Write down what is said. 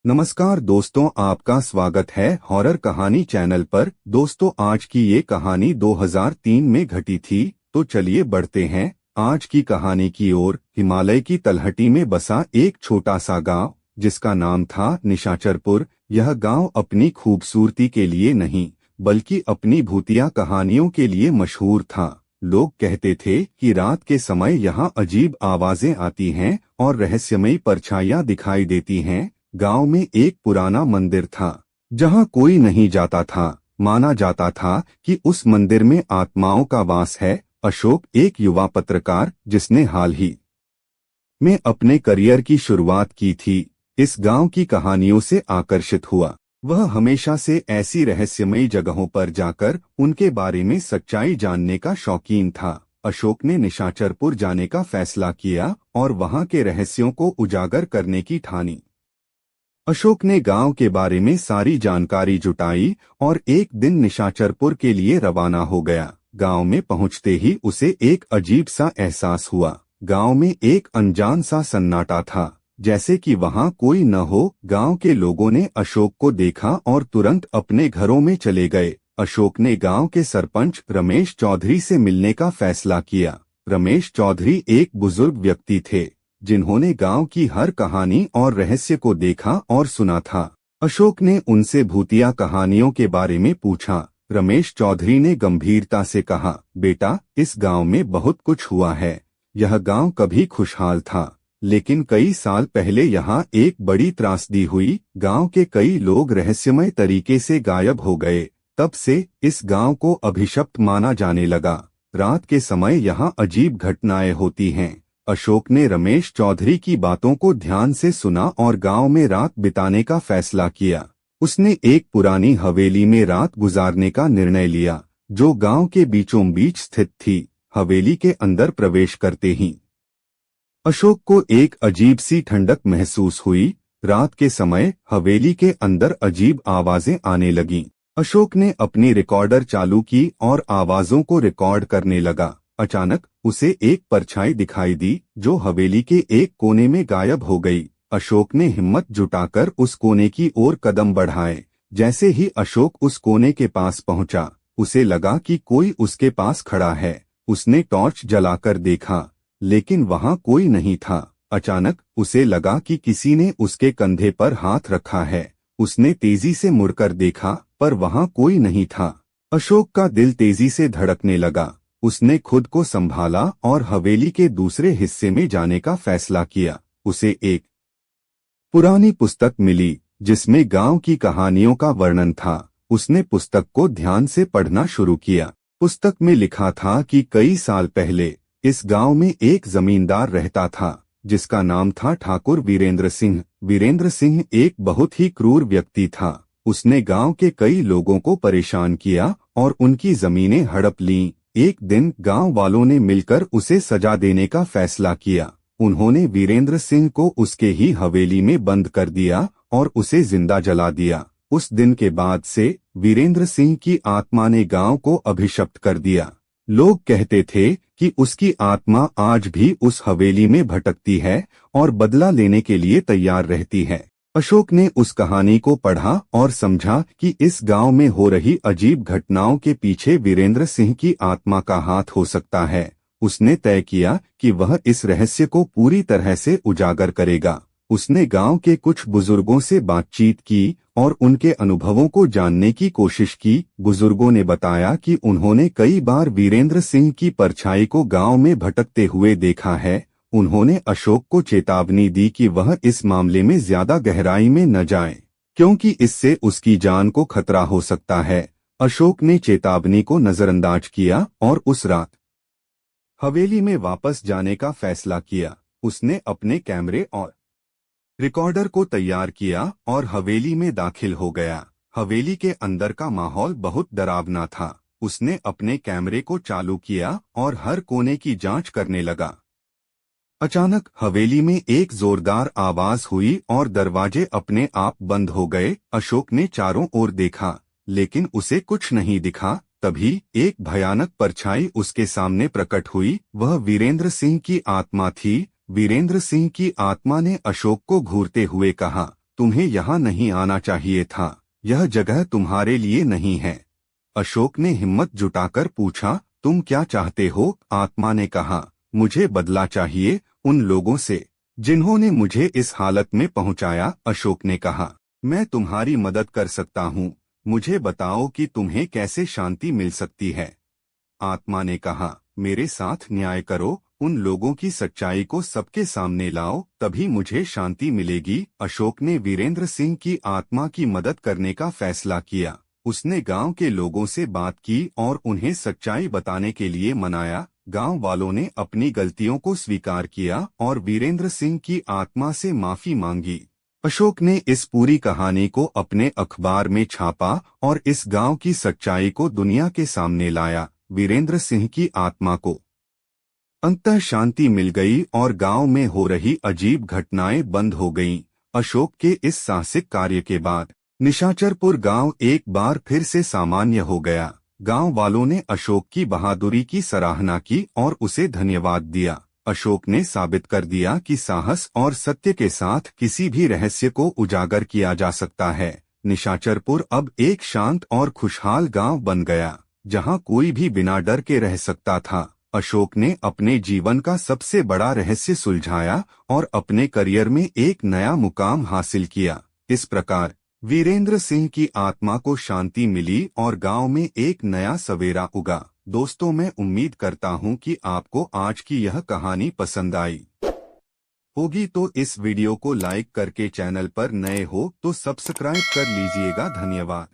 नमस्कार दोस्तों, आपका स्वागत है हॉरर कहानी चैनल पर। दोस्तों, आज की ये कहानी 2003 में घटी थी। तो चलिए बढ़ते हैं आज की कहानी की ओर। हिमालय की तलहटी में बसा एक छोटा सा गांव जिसका नाम था निशाचरपुर। यह गांव अपनी खूबसूरती के लिए नहीं बल्कि अपनी भूतिया कहानियों के लिए मशहूर था। लोग कहते थे कि रात के समय यहाँ अजीब आवाजें आती हैं और रहस्यमयी परछाइयाँ दिखाई देती हैं। गांव में एक पुराना मंदिर था जहां कोई नहीं जाता था। माना जाता था कि उस मंदिर में आत्माओं का वास है। अशोक एक युवा पत्रकार जिसने हाल ही में अपने करियर की शुरुआत की थी, इस गांव की कहानियों से आकर्षित हुआ। वह हमेशा से ऐसी रहस्यमयी जगहों पर जाकर उनके बारे में सच्चाई जानने का शौकीन था। अशोक ने निशाचरपुर जाने का फैसला किया और वहां के रहस्यों को उजागर करने की ठानी। अशोक ने गांव के बारे में सारी जानकारी जुटाई और एक दिन निशाचरपुर के लिए रवाना हो गया। गांव में पहुंचते ही उसे एक अजीब सा एहसास हुआ। गांव में एक अनजान सा सन्नाटा था, जैसे कि वहां कोई न हो। गांव के लोगों ने अशोक को देखा और तुरंत अपने घरों में चले गए। अशोक ने गांव के सरपंच रमेश चौधरी से मिलने का फैसला किया। रमेश चौधरी एक बुजुर्ग व्यक्ति थे जिन्होंने गांव की हर कहानी और रहस्य को देखा और सुना था। अशोक ने उनसे भूतिया कहानियों के बारे में पूछा। रमेश चौधरी ने गंभीरता से कहा, बेटा, इस गांव में बहुत कुछ हुआ है। यह गांव कभी खुशहाल था, लेकिन कई साल पहले यहाँ एक बड़ी त्रासदी हुई। गांव के कई लोग रहस्यमय तरीके से गायब हो गए। तब से इस गांव को अभिशप्त माना जाने लगा। रात के समय यहाँ अजीब घटनाएं होती हैं। अशोक ने रमेश चौधरी की बातों को ध्यान से सुना और गांव में रात बिताने का फैसला किया। उसने एक पुरानी हवेली में रात गुजारने का निर्णय लिया, जो गांव के बीचों बीच स्थित थी। हवेली के अंदर प्रवेश करते ही अशोक को एक अजीब सी ठंडक महसूस हुई। रात के समय हवेली के अंदर अजीब आवाजें आने लगीं। अशोक ने अपनी रिकॉर्डर चालू की और आवाजों को रिकॉर्ड करने लगा। अचानक उसे एक परछाई दिखाई दी जो हवेली के एक कोने में गायब हो गई। अशोक ने हिम्मत जुटाकर उस कोने की ओर कदम बढ़ाए। जैसे ही अशोक उस कोने के पास पहुंचा, उसे लगा कि कोई उसके पास खड़ा है। उसने टॉर्च जलाकर देखा, लेकिन वहां कोई नहीं था। अचानक उसे लगा कि किसी ने उसके कंधे पर हाथ रखा है। उसने तेजी से मुड़कर देखा, पर वहां कोई नहीं था। अशोक का दिल तेजी से धड़कने लगा। उसने खुद को संभाला और हवेली के दूसरे हिस्से में जाने का फैसला किया। उसे एक पुरानी पुस्तक मिली जिसमें गांव की कहानियों का वर्णन था। उसने पुस्तक को ध्यान से पढ़ना शुरू किया। पुस्तक में लिखा था कि कई साल पहले इस गांव में एक जमींदार रहता था जिसका नाम था ठाकुर वीरेंद्र सिंह। वीरेंद्र सिंह एक बहुत ही क्रूर व्यक्ति था। उसने गांव के कई लोगों को परेशान किया और उनकी जमीनें हड़प लीं। एक दिन गांव वालों ने मिलकर उसे सजा देने का फैसला किया। उन्होंने वीरेंद्र सिंह को उसके ही हवेली में बंद कर दिया और उसे जिंदा जला दिया। उस दिन के बाद से वीरेंद्र सिंह की आत्मा ने गांव को अभिशप्त कर दिया। लोग कहते थे कि उसकी आत्मा आज भी उस हवेली में भटकती है और बदला लेने के लिए तैयार रहती है। अशोक ने उस कहानी को पढ़ा और समझा कि इस गांव में हो रही अजीब घटनाओं के पीछे वीरेंद्र सिंह की आत्मा का हाथ हो सकता है। उसने तय किया कि वह इस रहस्य को पूरी तरह से उजागर करेगा। उसने गांव के कुछ बुजुर्गों से बातचीत की और उनके अनुभवों को जानने की कोशिश की। बुजुर्गों ने बताया कि उन्होंने कई बार वीरेंद्र सिंह की परछाई को गांव में भटकते हुए देखा है। उन्होंने अशोक को चेतावनी दी कि वह इस मामले में ज्यादा गहराई में न जाए, क्योंकि इससे उसकी जान को खतरा हो सकता है। अशोक ने चेतावनी को नजरअंदाज किया और उस रात हवेली में वापस जाने का फैसला किया। उसने अपने कैमरे और रिकॉर्डर को तैयार किया और हवेली में दाखिल हो गया। हवेली के अंदर का माहौल बहुत डरावना था। उसने अपने कैमरे को चालू किया और हर कोने की जांच करने लगा। अचानक हवेली में एक जोरदार आवाज हुई और दरवाजे अपने आप बंद हो गए। अशोक ने चारों ओर देखा, लेकिन उसे कुछ नहीं दिखा। तभी एक भयानक परछाई उसके सामने प्रकट हुई। वह वीरेंद्र सिंह की आत्मा थी। वीरेंद्र सिंह की आत्मा ने अशोक को घूरते हुए कहा, तुम्हें यहाँ नहीं आना चाहिए था, यह जगह तुम्हारे लिए नहीं है। अशोक ने हिम्मत जुटाकर पूछा, तुम क्या चाहते हो? आत्मा ने कहा, मुझे बदला चाहिए उन लोगों से जिन्होंने मुझे इस हालत में पहुंचाया। अशोक ने कहा, मैं तुम्हारी मदद कर सकता हूँ, मुझे बताओ कि तुम्हें कैसे शांति मिल सकती है। आत्मा ने कहा, मेरे साथ न्याय करो, उन लोगों की सच्चाई को सबके सामने लाओ, तभी मुझे शांति मिलेगी। अशोक ने वीरेंद्र सिंह की आत्मा की मदद करने का फैसला किया। उसने गांव के लोगों से बात की और उन्हें सच्चाई बताने के लिए मनाया। गांव वालों ने अपनी गलतियों को स्वीकार किया और वीरेंद्र सिंह की आत्मा से माफी मांगी। अशोक ने इस पूरी कहानी को अपने अखबार में छापा और इस गांव की सच्चाई को दुनिया के सामने लाया। वीरेंद्र सिंह की आत्मा को अंततः शांति मिल गई और गांव में हो रही अजीब घटनाएं बंद हो गईं। अशोक के इस साहसिक कार्य के बाद निशाचरपुर गांव एक बार फिर से सामान्य हो गया। गांव वालों ने अशोक की बहादुरी की सराहना की और उसे धन्यवाद दिया। अशोक ने साबित कर दिया कि साहस और सत्य के साथ किसी भी रहस्य को उजागर किया जा सकता है। निशाचरपुर अब एक शांत और खुशहाल गांव बन गया, जहां कोई भी बिना डर के रह सकता था। अशोक ने अपने जीवन का सबसे बड़ा रहस्य सुलझाया और अपने करियर में एक नया मुकाम हासिल किया। इस प्रकार वीरेंद्र सिंह की आत्मा को शांति मिली और गांव में एक नया सवेरा उगा। दोस्तों, मैं उम्मीद करता हूं कि आपको आज की यह कहानी पसंद आई होगी, तो इस वीडियो को लाइक करके चैनल पर नए हो तो सब्सक्राइब कर लीजिएगा। धन्यवाद।